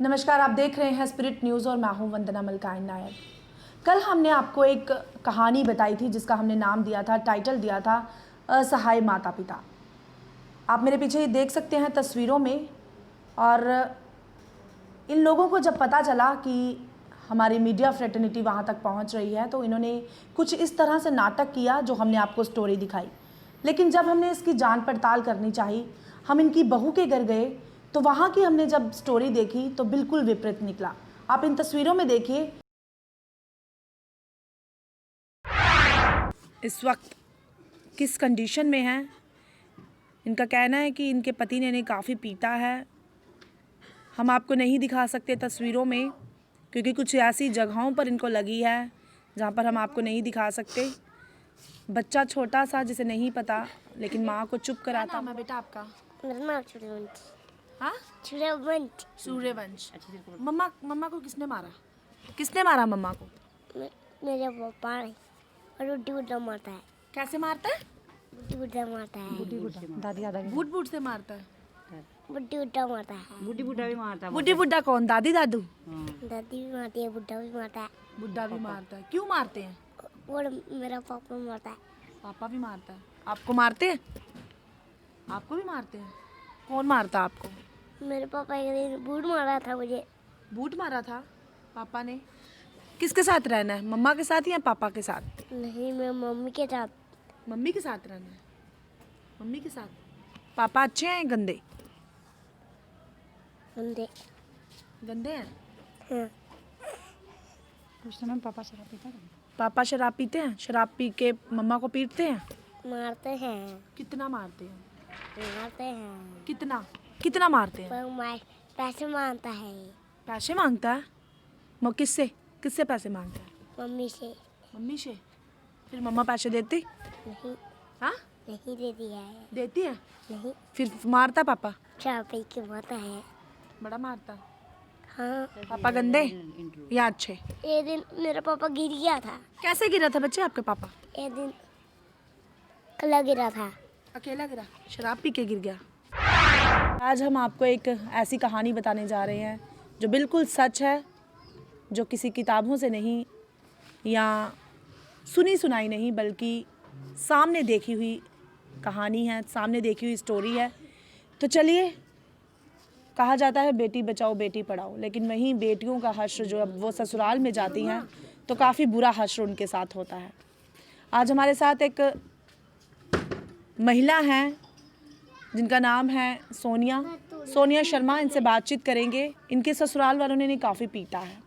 नमस्कार, आप देख रहे हैं स्पिरिट न्यूज़ और मैं हूं वंदना मलकाइन नायर। कल हमने आपको एक कहानी बताई थी जिसका हमने नाम दिया था, टाइटल दिया था असहाय माता पिता। आप मेरे पीछे देख सकते हैं तस्वीरों में। और इन लोगों को जब पता चला कि हमारी मीडिया फ्रेटर्निटी वहां तक पहुंच रही है तो इन्होंने कुछ इस तरह से नाटक किया जो हमने आपको स्टोरी दिखाई। लेकिन जब हमने इसकी जांच पड़ताल करनी चाहिए, हम इनकी बहू के घर गए तो वहाँ की हमने जब स्टोरी देखी तो बिल्कुल विपरीत निकला। आप इन तस्वीरों में देखिए इस वक्त किस कंडीशन में हैं। इनका कहना है कि इनके पति ने इन्हें काफ़ी पीटा है। हम आपको नहीं दिखा सकते तस्वीरों में क्योंकि कुछ ऐसी जगहों पर इनको लगी है जहाँ पर हम आपको नहीं दिखा सकते। बच्चा छोटा सा जिसे नहीं पता, लेकिन माँ को चुप कराता। नाम है बेटा आपका? मेरा नाम सूर्यवंश। हाँ, सूर्यवंश। सूर्यवंश। मम्मा को किसने मारा? किसने मारा मम्मा को? मेरे पापा ने। और बुड्ढी बुड्ढा मारता है। कैसे मारता है? बुड्ढी बुड्ढा मारता है। दादी बूट से मारता है। बुड्ढी बुड्ढा मारता है। बुड्ढी बुड्ढा भी मारता है। बुड्ढी बुड्ढा कौन? दादी दादू? दादी भी मारती है, बुड्ढा भी मारता है। बुड्ढा भी मारता है। क्यों मारते हैं? और मेरा पापा मारता है। पापा भी मारता है। आपको मारते हैं? आपको भी मारते हैं? कौन मारता आपको? मेरे पापा एक दिन बूट मारा था मुझे। बूट मारा था पापा ने? किसके साथ रहना है, मम्मा के साथ या पापा के साथ? नहीं, मैं मम्मी के साथ। मम्मी के साथ रहना है। मम्मी के साथ। पापा अच्छे हैं गंदे? गंदे। गंदे हैं। हाँ। उस समय पापा शराब पीता था। पापा शराब पीते हैं? शराब पी के मम्मा को पीटते हैं? मारते हैं। कितना मारते हैं? मारते हैं। कितना कितना मारते हैं? पर पैसे मांगता है। पैसे मांगता है? किससे किससे पैसे मांगता है? मम्मी से। मम्मी से? फिर मम्मा पैसे देती? नहीं। हाँ, नहीं देती है। देती है? नहीं। फिर मारता पापा? शराब पी के मारता है। बड़ा मारता? हाँ। पापा गंदे या अच्छे? एक दिन मेरा पापा गिर गया था। कैसे गिरा था बच्चे आपके पापा? एक दिन अकेला गिरा था। अकेला गिरा? शराब पी के गिर गया? आज हम आपको एक ऐसी कहानी बताने जा रहे हैं जो बिल्कुल सच है, जो किसी किताबों से नहीं या सुनी सुनाई नहीं बल्कि सामने देखी हुई कहानी है, सामने देखी हुई स्टोरी है। तो चलिए, कहा जाता है बेटी बचाओ बेटी पढ़ाओ, लेकिन वहीं बेटियों का हश्र जो अब वो ससुराल में जाती हैं तो काफ़ी बुरा हश्र उनके साथ होता है। आज हमारे साथ एक महिला हैं जिनका नाम है सोनिया शर्मा। इनसे बातचीत करेंगे। इनके ससुराल वालों ने इन्हें काफ़ी पीटा है।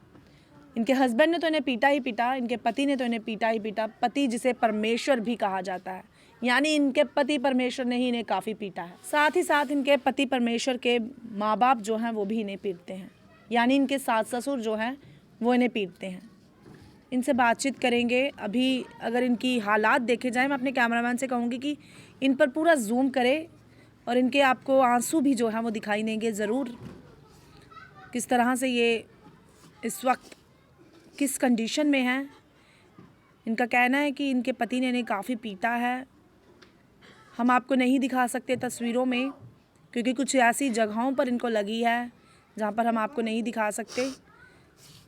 इनके हस्बैंड ने तो इन्हें पीटा ही पीटा, इनके पति ने तो इन्हें पीटा ही पीटा। पति जिसे परमेश्वर भी कहा जाता है, यानी इनके पति परमेश्वर ने ही इन्हें काफ़ी पीटा है। साथ ही साथ इनके पति परमेश्वर के माँ बाप जो हैं वो भी इन्हें पीटते हैं, यानी इनके सास ससुर जो हैं वो इन्हें पीटते हैं। इनसे बातचीत करेंगे। अभी अगर इनकी हालात देखे जाए, मैं अपने कैमरामैन से कहूँगी कि इन पर पूरा जूम करे और इनके आपको आंसू भी जो हैं वो दिखाई देंगे ज़रूर, किस तरह से ये इस वक्त किस कंडीशन में हैं। इनका कहना है कि इनके पति ने इन्हें काफ़ी पीटा है। हम आपको नहीं दिखा सकते तस्वीरों में क्योंकि कुछ ऐसी जगहों पर इनको लगी है जहाँ पर हम आपको नहीं दिखा सकते।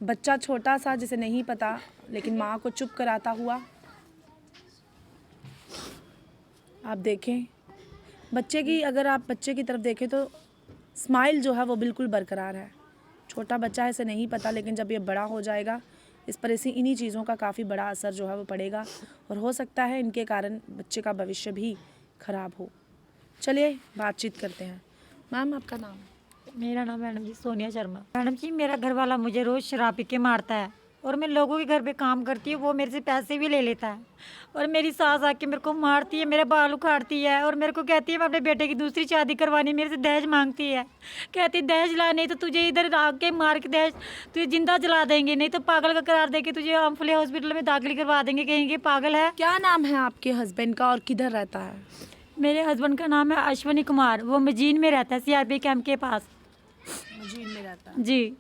बच्चा छोटा सा जिसे नहीं पता, लेकिन माँ को चुप कराता हुआ। आप देखें बच्चे की, अगर आप बच्चे की तरफ देखें तो स्माइल जो है वो बिल्कुल बरकरार है। छोटा बच्चा है, इसे नहीं पता, लेकिन जब ये बड़ा हो जाएगा इस पर इन्हीं चीज़ों का काफ़ी बड़ा असर जो है वो पड़ेगा और हो सकता है इनके कारण बच्चे का भविष्य भी खराब हो। चलिए बातचीत करते हैं। मैम, आपका नाम? मेरा नाम मैडम जी सोनिया शर्मा। मैडम जी, मेरा घर वाला मुझे रोज़ शराब पी के मारता है और मैं लोगों के घर पे काम करती हूँ, वो मेरे से पैसे भी ले लेता है और मेरी सास आके मेरे को मारती है, मेरे बाल उखाड़ती है और मेरे को कहती है मैं अपने बेटे की दूसरी शादी करवानी, मेरे से दहेज मांगती है। कहती दहेज ला, नहीं तो तुझे इधर आके मार के दहेज तुझे जिंदा जला देंगे, नहीं तो पागल का करार देके तुझे अम्फले हॉस्पिटल में दाखिल करवा देंगे, कहेंगे पागल है। क्या नाम है आपके हस्बैंड का और किधर रहता है? मेरे हस्बैंड का नाम है अश्विनी कुमार, वो मजीन में रहता है, CRP कैंप के पास। मजीन में रहता है जी।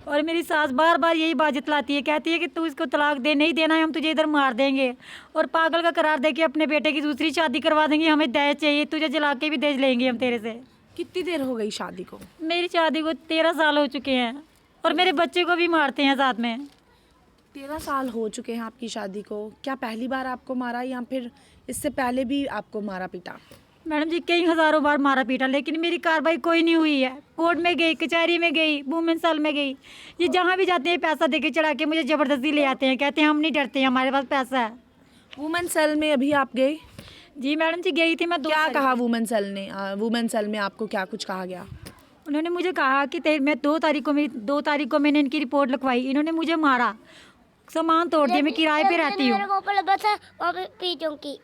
और मेरी सास बार बार यही बात जतलाती है, कहती है कि तू इसको तलाक दे, नहीं देना है हम तुझे इधर मार देंगे और पागल का करार दे के अपने बेटे की दूसरी शादी करवा देंगे, हमें दहेज चाहिए, तुझे जला के भी दहेज लेंगे हम तेरे से। कितनी देर हो गई शादी को? मेरी शादी को 13 साल हो चुके हैं और मेरे बच्चे को भी मारते हैं साथ में। 13 साल हो चुके हैं आपकी शादी को। क्या पहली बार आपको मारा या फिर इससे पहले भी आपको मारा पीटा? मैडम जी कई हज़ारों बार मारा पीटा, लेकिन मेरी कार्रवाई कोई नहीं हुई है। कोर्ट में गई, कचहरी में गई, वुमेन सेल में गई, ये जहाँ भी जाते हैं पैसा देके चढ़ा के मुझे ज़बरदस्ती ले आते हैं, कहते हैं हम नहीं डरते, हमारे पास पैसा है। वुमेन सेल में अभी आप गए? जी मैडम जी गई थी मैं। क्या कहा वुमेन सेल ने? वुमेन सेल में आपको क्या कुछ कहा गया? उन्होंने मुझे कहा कि मैं 2 तारीख को मैंने इनकी रिपोर्ट लिखवाई, इन्होंने मुझे मारा, सामान तोड़ दिया, मैं किराए पे रहती हूँ। मेरे को ऊपर लगा था वहाँ पे पीटों की।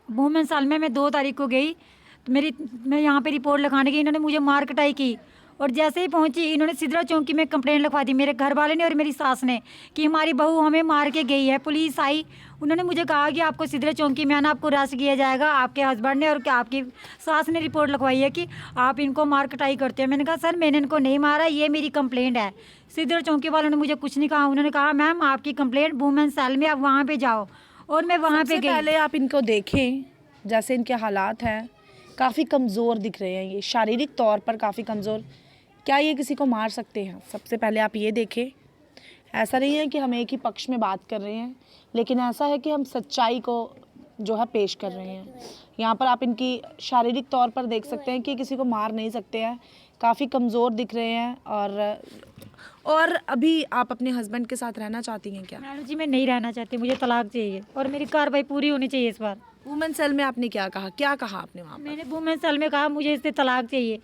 वुमेन सेल में मैं 2 तारीख को गई तो मैं यहाँ पे रिपोर्ट लिखाने गई, इन्होंने मुझे मार कटाई की और जैसे ही पहुँची इन्होंने सिदरा चौकी में कंप्लेंट लिखवा दी, मेरे घर वाले ने और मेरी सास ने, कि हमारी बहू हमें मार के गई है। पुलिस आई, उन्होंने मुझे कहा कि आपको सिदरा चौकी में आना, आपको अरेस्ट किया जाएगा। आपके हस्बैंड ने और आपकी सास ने रिपोर्ट लिखवाई है कि आप इनको मार कटाई करते हैं। मैंने कहा सर मैंने इनको नहीं मारा, ये मेरी कंप्लेंट है। सिदरा चौकी वालों ने मुझे कुछ नहीं कहा, उन्होंने कहा मैम आपकी कंप्लेंट वुमेन सेल में, आप वहाँ पर जाओ। और मैं वहाँ पे गई। पहले आप इनको देखें, जैसे इनके हालात हैं, काफ़ी कमज़ोर दिख रहे हैं ये, शारीरिक तौर पर काफ़ी कमज़ोर। क्या ये किसी को मार सकते हैं? सबसे पहले आप ये देखें। ऐसा नहीं है कि हम एक ही पक्ष में बात कर रहे हैं, लेकिन ऐसा है कि हम सच्चाई को जो है पेश कर रहे हैं। यहाँ पर आप इनकी शारीरिक तौर पर देख सकते हैं कि किसी को मार नहीं सकते हैं, काफ़ी कमज़ोर दिख रहे हैं। और अभी आप अपने हस्बैंड के साथ रहना चाहती हैं क्या? मैडम जी मैं नहीं रहना चाहती, मुझे तलाक चाहिए और मेरी कार्रवाई पूरी होनी चाहिए इस बार। वुमेन सेल में आपने क्या कहा आपने वहाँ पर? मैंने वुमेन सेल में कहा मुझे इससे तलाक चाहिए।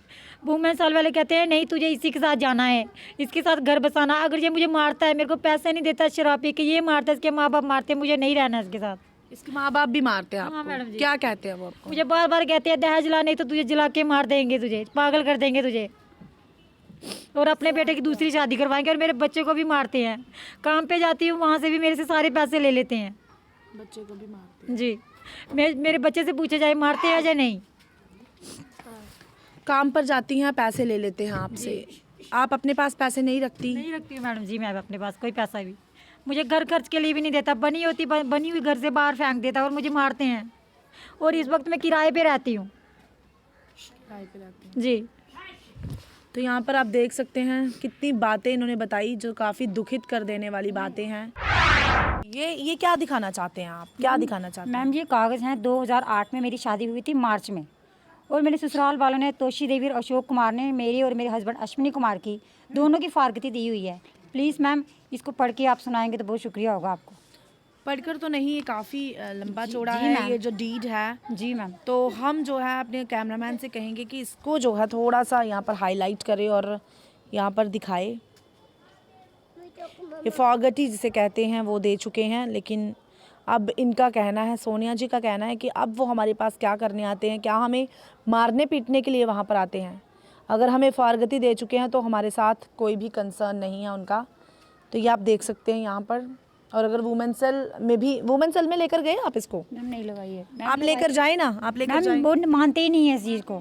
वुमेन सेल वाले कहते हैं नहीं तुझे इसी के साथ जाना है, इसके साथ घर बसाना। अगर ये मुझे मारता है, मेरे को पैसे नहीं देता, शराब पी के ये मारता है, इसके माँ बाप मारते हैं, मुझे नहीं रहना इसके साथ। इसके माँ बाप भी मारते हैं हाँ आपको? मैडम जी। क्या कहते हैं वो आपको? मुझे बार बार कहते हैं दहेज ला, नहीं तो तुझे जला के मार देंगे, तुझे पागल कर देंगे तुझे, और अपने बेटे की दूसरी शादी करवाएंगे, और मेरे बच्चे को भी मारते हैं। काम पे जाती हूँ वहाँ से भी मेरे से सारे पैसे ले लेते हैं। बच्चे को भी मारते हैं? जी मेरे बच्चे से पूछे जाए मारते हैं या नहीं। काम पर जाती हैं, पैसे ले लेते हैं आपसे। आप अपने पास पैसे नहीं रखती? नहीं रखती हूँ मैडम जी मैं अपने पास कोई पैसा भी। मुझे घर खर्च के लिए भी नहीं देता, बनी हुई घर से बाहर फेंक देता और मुझे मारते हैं। और इस वक्त मैं किराए पे रहती हूँ। जी तो यहाँ पर आप देख सकते हैं कितनी बातें इन्होंने बताई जो काफ़ी दुखित कर देने वाली बातें हैं। ये क्या दिखाना चाहते हैं आप? क्या दिखाना चाहते हैं? मैम ये कागज़ हैं, 2008 में मेरी शादी हुई थी मार्च में, और मेरे ससुराल वालों ने, तोशी देवी और अशोक कुमार ने मेरी और मेरे हस्बैंड अश्विनी कुमार की दोनों की फारगती दी हुई है। प्लीज़ मैम इसको पढ़ के आप सुनाएंगे तो बहुत शुक्रिया होगा आपको। पढ़कर तो नहीं, ये काफ़ी लंबा चौड़ा जी है मैम। ये जो डीड है। जी मैम। तो हम जो है अपने कैमरामैन से कहेंगे कि इसको जो है थोड़ा सा यहाँ पर हाईलाइट करे और यहाँ पर दिखाए। ये फॉगटी जिसे कहते हैं वो दे चुके हैं, लेकिन अब इनका कहना है, सोनिया जी का कहना है कि अब वो हमारे पास क्या करने आते हैं? क्या हमें मारने पीटने के लिए वहाँ पर आते हैं? अगर हमें फॉरगती दे चुके हैं तो हमारे साथ कोई भी कंसर्न नहीं है उनका। तो ये आप देख सकते हैं यहाँ पर। और अगर वुमेन सेल में लेकर गए आप इसको? मैम नहीं लगाई है। आप लेकर जाए ना, आप लेकर जाए। मैम वो मानते ही नहीं है इस चीज़ को।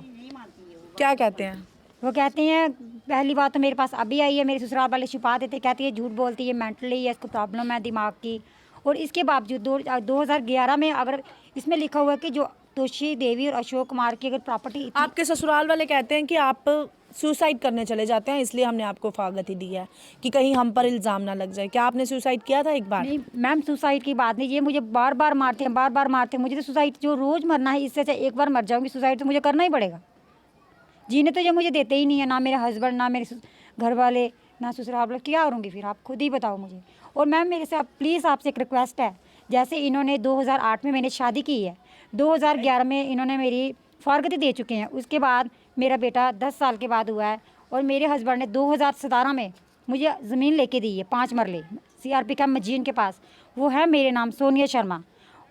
क्या कहते हैं? वो कहते हैं पहली बात तो मेरे पास अभी आई है, मेरे ससुराल वाले छुपा देते, कहती है झूठ बोलती है, मेंटली है, इसको प्रॉब्लम है दिमाग की। और इसके बावजूद 2011 में अगर इसमें लिखा हुआ है कि जो तोशी देवी और अशोक कुमार की अगर प्रॉपर्टी, आपके ससुराल वाले कहते हैं कि आप सुसाइड करने चले जाते हैं, इसलिए हमने आपको फागती दी है कि कहीं हम पर इल्ज़ाम ना लग जाए। क्या आपने सुसाइड किया था एक बार? नहीं मैम सुसाइड की बात नहीं, ये मुझे बार बार मारते हैं, मुझे तो सुसाइड जो रोज़ मरना है, इससे अच्छा एक बार मर जाऊँगी, सुसाइड तो मुझे करना ही पड़ेगा। जीने तो ये मुझे देते ही नहीं है, ना मेरे हस्बैंड, ना मेरे घर वाले, ना ससुराल वाले। क्या करूँगी फिर, आप खुद ही बताओ मुझे। और मैम मेरे से प्लीज़ आपसे एक रिक्वेस्ट है, जैसे इन्होंने 2008 में मैंने शादी की है, 2011 में इन्होंने मेरी फारगती दे चुके हैं, उसके बाद मेरा बेटा 10 साल के बाद हुआ है, और मेरे हस्बैंड ने 2017 में मुझे ज़मीन लेके दी है 5 मरले CRP कैंप मजीन के पास, वो है मेरे नाम सोनिया शर्मा,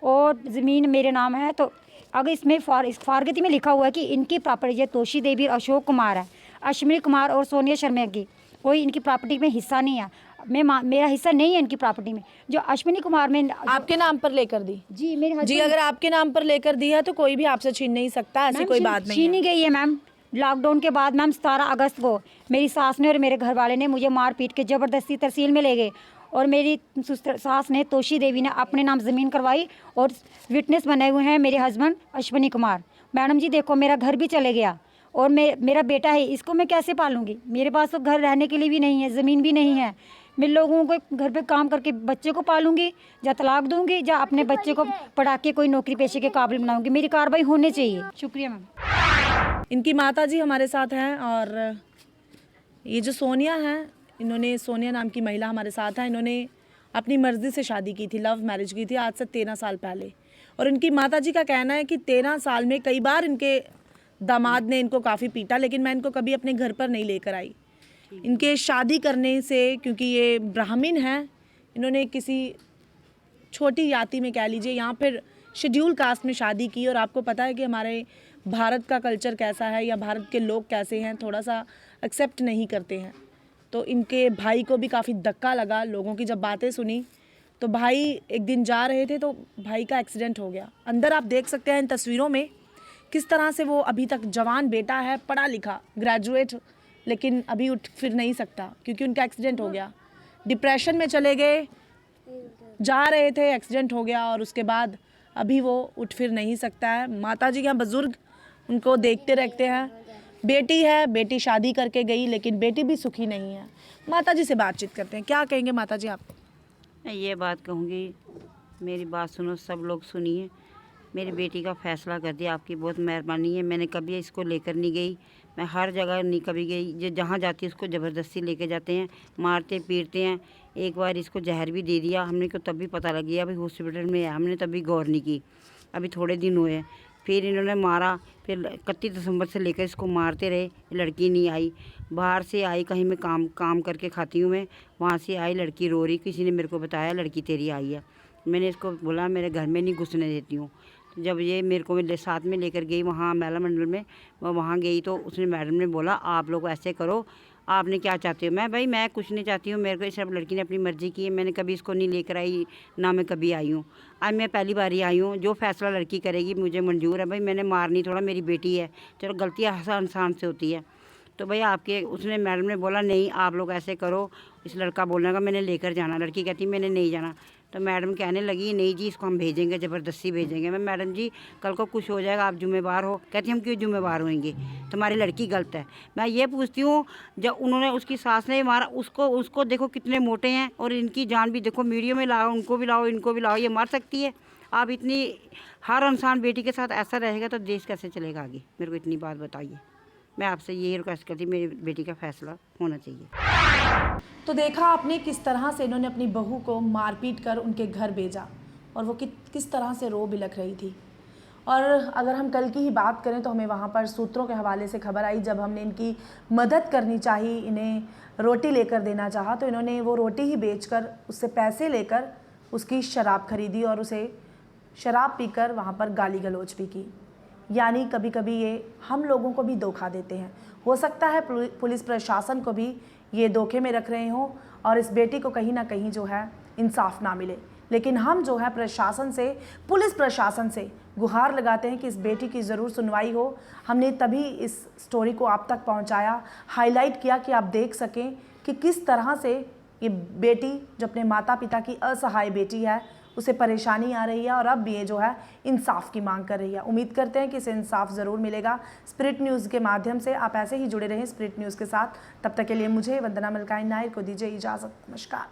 और ज़मीन मेरे नाम है। तो अगर इसमें इस फारगती में लिखा हुआ है कि इनकी प्रॉपर्टी ये तोशी देवी और अशोक कुमार है, अश्विनी कुमार और सोनिया शर्मा की कोई इनकी प्रॉपर्टी में हिस्सा नहीं है, मेरा हिस्सा नहीं है इनकी प्रॉपर्टी में। जो अश्विनी कुमार में आपके नाम पर लेकर दी? जी मेरे जी, अगर आपके नाम पर लेकर दी है तो कोई भी आपसे छीन नहीं सकता, ऐसी कोई बात नहीं है। छीनी गई है मैम। लॉकडाउन के बाद मैम 17 अगस्त को मेरी सास ने और मेरे घर वाले ने मुझे मार पीट के ज़बरदस्ती तहसील में ले गए, और मेरी सास ने, तोशी देवी ने, अपने नाम ज़मीन करवाई, और विटनेस बने हुए हैं मेरे हस्बैंड अश्विनी कुमार। मैडम जी देखो मेरा घर भी चले गया और मेरा बेटा है, इसको मैं कैसे पालूंगी? मेरे पास तो घर रहने के लिए भी नहीं है, ज़मीन भी नहीं है। मैं लोगों को घर पे काम करके बच्चे को पालूंगी, या तलाक दूंगी, या अपने बच्चे को पढ़ा के कोई नौकरी पेशे के काबिल बनाऊंगी। मेरी कार्रवाई होनी चाहिए। शुक्रिया मैम। इनकी माता जी हमारे साथ हैं और ये जो सोनिया हैं, इन्होंने, सोनिया नाम की महिला हमारे साथ है, इन्होंने अपनी मर्ज़ी से शादी की थी, लव मैरिज की थी आज से 13 साल पहले। और इनकी माता जी का कहना है कि 13 साल में कई बार इनके दामाद ने इनको काफ़ी पीटा, लेकिन मैं इनको कभी अपने घर पर नहीं लेकर आई। इनके शादी करने से, क्योंकि ये ब्राह्मण हैं, इन्होंने किसी छोटी जाति में कह लीजिए या फिर शेड्यूल कास्ट में शादी की। और आपको पता है कि हमारे भारत का कल्चर कैसा है या भारत के लोग कैसे हैं, थोड़ा सा एक्सेप्ट नहीं करते हैं। तो इनके भाई को भी काफ़ी धक्का लगा, लोगों की जब बातें सुनी। तो भाई एक दिन जा रहे थे तो भाई का एक्सीडेंट हो गया। अंदर आप देख सकते हैं इन तस्वीरों में किस तरह से वो अभी तक जवान बेटा है, पढ़ा लिखा, ग्रेजुएट, लेकिन अभी उठ फिर नहीं सकता क्योंकि उनका एक्सीडेंट हो गया। डिप्रेशन में चले गए, जा रहे थे, एक्सीडेंट हो गया और उसके बाद अभी वो उठ फिर नहीं सकता है। माता जी यहाँ बुज़ुर्ग उनको देखते रखते हैं। बेटी है, बेटी शादी करके गई, लेकिन बेटी भी सुखी नहीं है। माता जी से बातचीत करते हैं। क्या कहेंगे माता जी आप? मैं ये बात कहूँगी, मेरी बात सुनो, सब लोग सुनिए। मेरी बेटी का फ़ैसला कर दिया, आपकी बहुत मेहरबानी है। मैंने कभी इसको लेकर नहीं गई, मैं हर जगह नहीं कभी गई। जो जहाँ जाती है उसको ज़बरदस्ती लेके जाते हैं, मारते पीटते हैं। एक बार इसको जहर भी दे दिया, हमने को तभी पता लग गया, अभी हॉस्पिटल में है, हमने तभी गौर नहीं की। अभी थोड़े दिन हुए, फिर इन्होंने मारा। फिर 31 दिसंबर से लेकर इसको मारते रहे, लड़की नहीं आई। बाहर से आई, कहीं मैं काम करके खाती हूँ मैं, वहाँ से आई, लड़की रो रही, किसी ने मेरे को बताया लड़की तेरी आई है। मैंने इसको बोला मेरे घर में नहीं घुसने देती हूँ। जब ये मेरे को साथ में लेकर गई वहाँ महिला मंडल में, मैं वहाँ गई तो उसने, मैडम ने बोला आप लोग ऐसे करो, आपने क्या चाहते हो? मैं कुछ नहीं चाहती हूँ, मेरे को सिर्फ लड़की ने अपनी मर्ज़ी की है, मैंने कभी इसको नहीं लेकर आई, ना मैं कभी आई हूँ। आज मैं पहली बार ही आई हूँ। जो फैसला लड़की करेगी मुझे मंजूर है। भाई मैंने मारनी थोड़ा, मेरी बेटी है, चलो गलतियाँ हर इंसान से होती है। तो भाई आपके, उसने, मैडम ने बोला नहीं आप लोग ऐसे करो। इस लड़का बोलने का मैंने लेकर जाना, लड़की कहती मैंने नहीं जाना। तो मैडम कहने लगी नहीं जी इसको हम भेजेंगे, ज़बरदस्ती भेजेंगे। मैं, मैडम जी कल को कुछ हो जाएगा, आप जिम्मेवार हो। कहती हम क्यों जिम्मेवार होंगे, तुम्हारी लड़की गलत है। मैं ये पूछती हूँ, जब उन्होंने, उसकी सास ने मारा उसको देखो कितने मोटे हैं, और इनकी जान भी देखो, मीडियो में लाओ, उनको भी लाओ, इनको भी लाओ, ये मार सकती है। आप इतनी, हर इंसान बेटी के साथ ऐसा रहेगा तो देश कैसे चलेगा आगे? मेरे को इतनी बात बताइए। मैं आपसे यही रिक्वेस्ट करती, मेरी बेटी का फैसला होना चाहिए। तो देखा आपने किस तरह से इन्होंने अपनी बहू को मारपीट कर उनके घर भेजा और वो किस तरह से रो बिलख रही थी। और अगर हम कल की ही बात करें तो हमें वहाँ पर सूत्रों के हवाले से खबर आई, जब हमने इनकी मदद करनी चाहिए, इन्हें रोटी लेकर देना चाहा, तो इन्होंने वो रोटी ही बेचकर उससे पैसे लेकर उसकी शराब खरीदी और उसे शराब पीकर वहाँ पर गाली गलौज भी की। यानी कभी कभी ये हम लोगों को भी धोखा देते हैं। हो सकता है पुलिस प्रशासन को भी ये धोखे में रख रहे हों और इस बेटी को कहीं ना कहीं जो है इंसाफ ना मिले। लेकिन हम जो है प्रशासन से, पुलिस प्रशासन से गुहार लगाते हैं कि इस बेटी की ज़रूर सुनवाई हो। हमने तभी इस स्टोरी को आप तक पहुंचाया, हाईलाइट किया कि आप देख सकें कि किस तरह से ये बेटी, जो अपने माता पिता की असहाय बेटी है, उसे परेशानी आ रही है और अब ये जो है इंसाफ की मांग कर रही है। उम्मीद करते हैं कि इसे इंसाफ ज़रूर मिलेगा। स्पिरिट न्यूज़ के माध्यम से आप ऐसे ही जुड़े रहें स्पिरिट न्यूज़ के साथ। तब तक के लिए मुझे, वंदना मलकाई नायर, को दीजिए इजाज़त। नमस्कार।